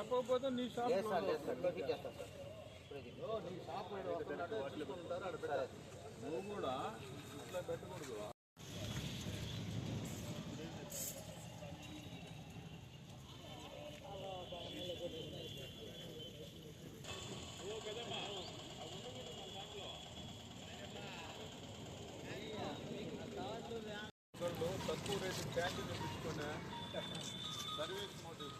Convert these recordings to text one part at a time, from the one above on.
చెప్పకపోతే నీ షాప్ నీ షాప్ నువ్వు కూడా ఇట్లా పెట్టకూడదు. తక్కువ రేటు ట్యాంక్ తెప్పించుకునే సర్వీస్ మోటివ్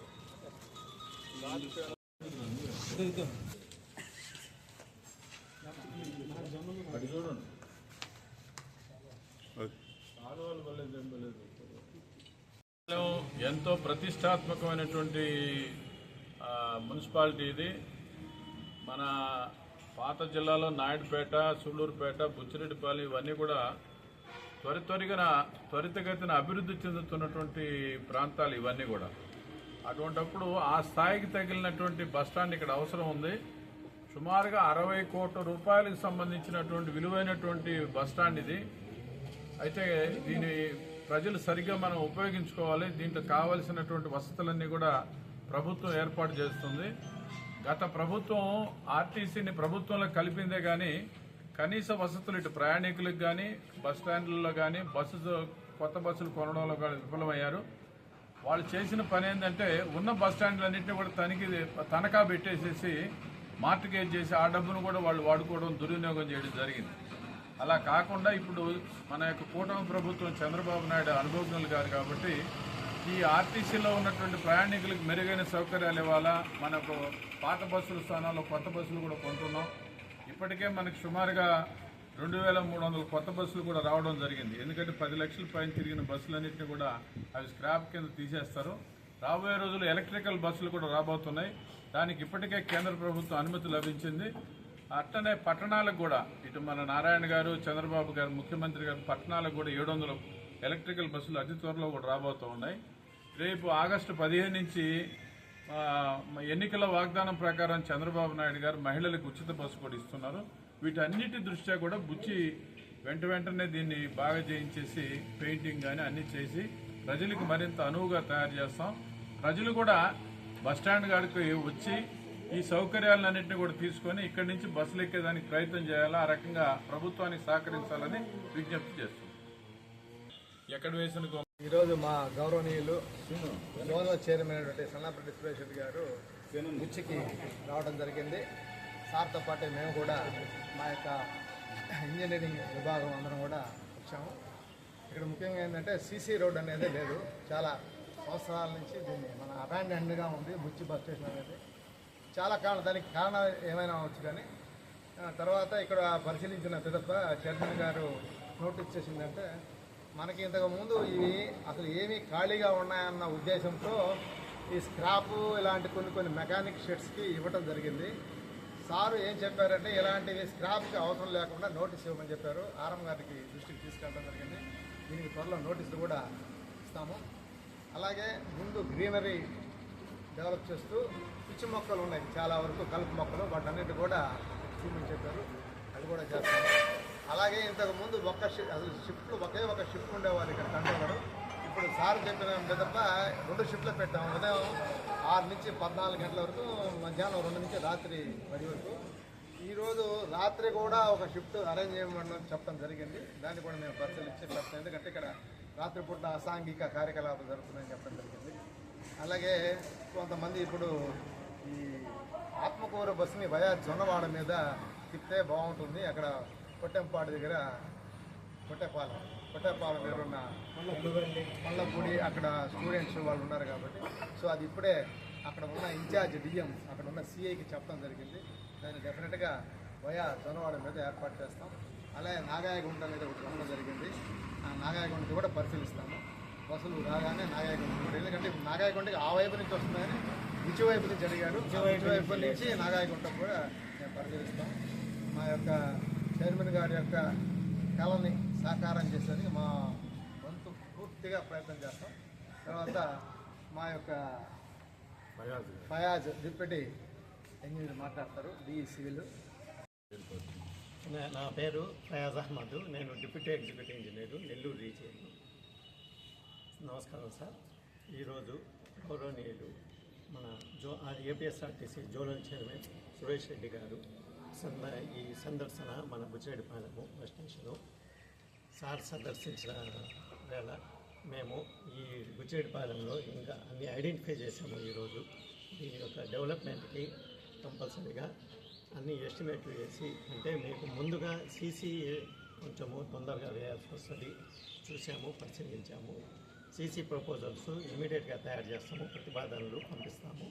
అది చూడండి. ఎంతో ప్రతిష్టాత్మకమైనటువంటి మున్సిపాలిటీ ఇది. మన పాత జిల్లాలో నాయుడుపేట, సూళ్ళూరుపేట, బుచ్చిరెడ్డిపాలెం ఇవన్నీ కూడా త్వరితగతిన అభివృద్ధి చెందుతున్నటువంటి ప్రాంతాలు ఇవన్నీ కూడా. అటువంటప్పుడు ఆ స్థాయికి తగిలినటువంటి బస్టాండ్ ఇక్కడ అవసరం ఉంది. సుమారుగా 60 కోట్ల రూపాయలకు సంబంధించినటువంటి విలువైనటువంటి బస్టాండ్ ఇది. అయితే దీని ప్రజలు సరిగ్గా మనం ఉపయోగించుకోవాలి. దీంట్లో కావలసినటువంటి వసతులన్నీ కూడా ప్రభుత్వం ఏర్పాటు చేస్తుంది. గత ప్రభుత్వం ఆర్టీసీని ప్రభుత్వంలో కలిపిందే కానీ కనీస వసతులు ఇటు ప్రయాణికులకు కానీ బస్ స్టాండ్లలో కానీ కొత్త బస్సులు కొనడంలో కూడా విఫలమయ్యారు. వాళ్ళు చేసిన పని ఏంటంటే ఉన్న బస్ స్టాండ్లన్నింటినీ కూడా తనఖా పెట్టేసేసి మార్టిగేజ్ చేసి ఆ డబ్బును కూడా వాళ్ళు వాడుకోవడం, దుర్వినియోగం చేయడం జరిగింది. అలా కాకుండా ఇప్పుడు మన యొక్క కూటమి ప్రభుత్వం చంద్రబాబు నాయుడు అనుభవజ్ఞులు గారు కాబట్టి ఈ ఆర్టీసీలో ఉన్నటువంటి ప్రయాణికులకు మెరుగైన సౌకర్యాలు ఇవ్వాలా. మనకు పాత బస్సుల స్థానాల్లో కొత్త బస్సులు కూడా కొంటున్నాం. ఇప్పటికే మనకి సుమారుగా 2300 కొత్త బస్సులు కూడా రావడం జరిగింది. ఎందుకంటే 10 లక్షల పైన తిరిగిన బస్సులన్నింటినీ కూడా అవి స్క్రాప్ కింద తీసేస్తారు. రాబోయే రోజుల్లో ఎలక్ట్రికల్ బస్సులు కూడా రాబోతున్నాయి. దానికి ఇప్పటికే కేంద్ర ప్రభుత్వం అనుమతి లభించింది. అట్టనే పట్టణాలకు కూడా ఇటు మన నారాయణ గారు, చంద్రబాబు గారు, ముఖ్యమంత్రి గారు పట్టణాలకు కూడా 700 ఎలక్ట్రికల్ బస్సులు అతి త్వరలో కూడా రాబోతూ ఉన్నాయి. రేపు ఆగస్టు 15 నుంచి ఎన్నికల వాగ్దానం ప్రకారం చంద్రబాబు నాయుడు గారు మహిళలకు ఉచిత బస్సు కూడా ఇస్తున్నారు. వీటన్నిటి దృష్ట్యా కూడా బుచ్చి వెంటనే దీన్ని బాగా చేయించేసి పెయింటింగ్ కానీ అన్ని చేసి ప్రజలకు మరింత అనువుగా తయారు చేస్తాం. ప్రజలు కూడా బస్టాండ్ కాడికి వచ్చి ఈ సౌకర్యాలన్నింటినీ కూడా తీసుకొని ఇక్కడి నుంచి బస్సులు ఎక్కేదానికి ప్రయత్నం చేయాలా. ఆ రకంగా ప్రభుత్వానికి సహకరించాలని విజ్ఞప్తి చేస్తున్నాం. ఎక్కడ వేసిన ఈరోజు మా గౌరవనీయులు జోనల్ చైర్మన్ అయినటువంటి సన్నాపరెడ్డి సురేష్ రెడ్డి గారు బుచ్చికి రావడం జరిగింది. సార్తో పాటు మేము కూడా మా యొక్క ఇంజనీరింగ్ విభాగం అందరం కూడా వచ్చాము. ఇక్కడ ముఖ్యంగా ఏంటంటే సీసీ రోడ్ అనేది లేదు. చాలా సంవత్సరాల నుంచి దీన్ని మన అబాండన్డ్గా ఉంది బుచ్చి బస్ స్టేషన్ అనేది. చాలా కారణం, దానికి కారణం ఏమైనా అవచ్చు. కానీ తర్వాత ఇక్కడ పరిశీలించిన పిదప చైర్మన్ గారు నోటీస్ చేసిందంటే మనకి ఇంతకుముందు ఇవి అసలు ఏమీ ఖాళీగా ఉన్నాయన్న ఉద్దేశంతో ఈ స్క్రాపు ఇలాంటి కొన్ని మెకానిక్ షెడ్స్కి ఇవ్వటం జరిగింది. సారు ఏం చెప్పారంటే ఇలాంటివి స్క్రాప్కి అవసరం లేకుండా నోటీస్ ఇవ్వమని చెప్పారు. ఆర్ఎం గారికి దృష్టికి తీసుకెళ్ళడం జరిగింది. దీనికి త్వరలో నోటీసులు కూడా ఇస్తాము. అలాగే ముందు గ్రీనరీ డెవలప్ చేస్తూ పిచ్చి మొక్కలు ఉన్నాయి, చాలా వరకు కలుపు మొక్కలు, వాటన్నిటి కూడా చూపించి చెప్పారు. అది కూడా చేస్తాము. అలాగే ఇంతకుముందు అసలు షిఫ్ట్లు ఒకే ఒక షిఫ్ట్ ఉండేవాళ్ళు ఇక్కడ కంట్రోలర్. ఇప్పుడు సార్ చెప్పిన తప్ప 2 షిఫ్ట్లు పెట్టాము. ఉదయం 6 నుంచి 14 గంటల వరకు, మధ్యాహ్నం 2 నుంచి రాత్రి 10 వరకు. ఈరోజు రాత్రి కూడా ఒక షిఫ్ట్ అరేంజ్ చేయమని చెప్పడం జరిగింది. దాన్ని కూడా మేము పరిశీలించి చెప్తాం. ఎందుకంటే ఇక్కడ రాత్రిపూట అసాంఘిక కార్యకలాపాలు జరుగుతున్నాయని చెప్పడం జరిగింది. అలాగే కొంతమంది ఇప్పుడు ఈ ఆత్మకూరు బస్సుని వయా జొన్నవాడ మీద తిప్పితే బాగుంటుంది. అక్కడ కొట్టెంపాడు దగ్గర కొట్టేపాలెం దగ్గర ఉన్న మల్లపూడి అక్కడ స్టూడెంట్స్ వాళ్ళు ఉన్నారు కాబట్టి సో అది ఇప్పుడే అక్కడ ఉన్న ఇన్ఛార్జ్ డిఎం అక్కడ ఉన్న సిఐకి చెప్పడం జరిగింది. దాన్ని డెఫినెట్గా వయా జొన్నవాడ మీద ఏర్పాటు చేస్తాం. అలాగే నాగాయగుంట అనేది ఒకటి ఉండడం జరిగింది. ఆ నాగాయగుంటకి కూడా పరిశీలిస్తాము. బస్సులు రాగానే నాగాయగుంట కూడా, ఎందుకంటే ఇప్పుడు నాగాయగుంటకి ఆ వైపు నుంచి వస్తున్నాయని బుచ్చి వైపు నుంచి అడిగారు. బుచ్చి వైపు నుంచి నాగాయగుంట కూడా మేము పరిశీలిస్తాం. మా యొక్క చైర్మన్ గారి యొక్క కళని సాకారం చేసేందుకు మా వంతు పూర్తిగా ప్రయత్నం చేస్తాం. తర్వాత మా యొక్క ఫయాజ్ డిప్యూటీ ఇంజనీర్ మాట్లాడతారు, డిఈ సివిల్. నా పేరు ఫయాజ్ అహ్మద్, నేను deputy executive engineer, Nellore region. నమస్కారం సార్. ఈరోజు గౌరవనీయులు మన APSRTC zonal chairman Suresh Reddy గారు ఈ సందర్శన మన బుచ్చిరెడ్డిపాలెము బస్ స్టేషను సార్ సందర్శించిన వేళ మేము ఈ బుచ్చిరెడ్డిపాలెంలో ఇంకా అన్ని ఐడెంటిఫై చేసాము ఈరోజు. దీని యొక్క డెవలప్మెంట్కి కంపల్సరీగా అన్ని ఎస్టిమేట్లు వేసి, అంటే మీకు ముందుగా సీసీ కొంచెము తొందరగా వేయాల్సి వస్తుంది, చూసాము, పరిశీలించాము. సీసీ ప్రపోజల్స్ ఇమీడియట్గా తయారు చేస్తాము, ప్రతిపాదనలు పంపిస్తాము.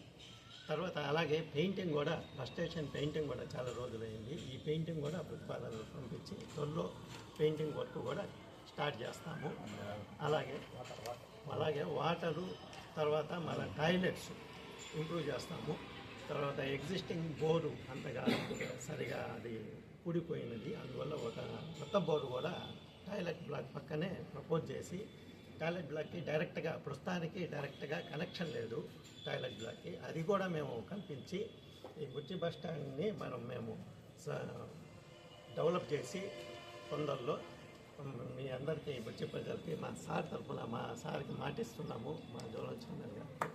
తర్వాత అలాగే పెయింటింగ్ కూడా, బస్ స్టేషన్ పెయింటింగ్ కూడా చాలా రోజులైంది. ఈ పెయింటింగ్ కూడా ప్రతిపాదనలు పంపించి త్వరలో పెయింటింగ్ వర్క్ కూడా స్టార్ట్ చేస్తాము. అలాగే వాటరు, తర్వాత మన టాయిలెట్స్ ఇంప్రూవ్ చేస్తాము. తర్వాత ఎగ్జిస్టింగ్ బోరు అంతగా సరిగా అది కూడిపోయినది, అందువల్ల ఒక కొత్త బోరు కూడా టాయిలెట్ బ్లాక్ పక్కనే ప్రపోజ్ చేసి, టాయిలెట్ బ్లాక్కి ప్రస్తుతానికి డైరెక్ట్గా కనెక్షన్ లేదు టాయిలెట్ బ్లాక్కి, అది కూడా మేము కల్పించి ఈ బుచ్చి బస్ స్టాండ్ని మేము డెవలప్ చేసి తొందరలో మీ అందరికీ బుచ్చి ప్రజలకి మా సార్ తరఫున మా సార్కి మాటిస్తున్నాము, మా జోనల్ చైర్మన్ గారికి.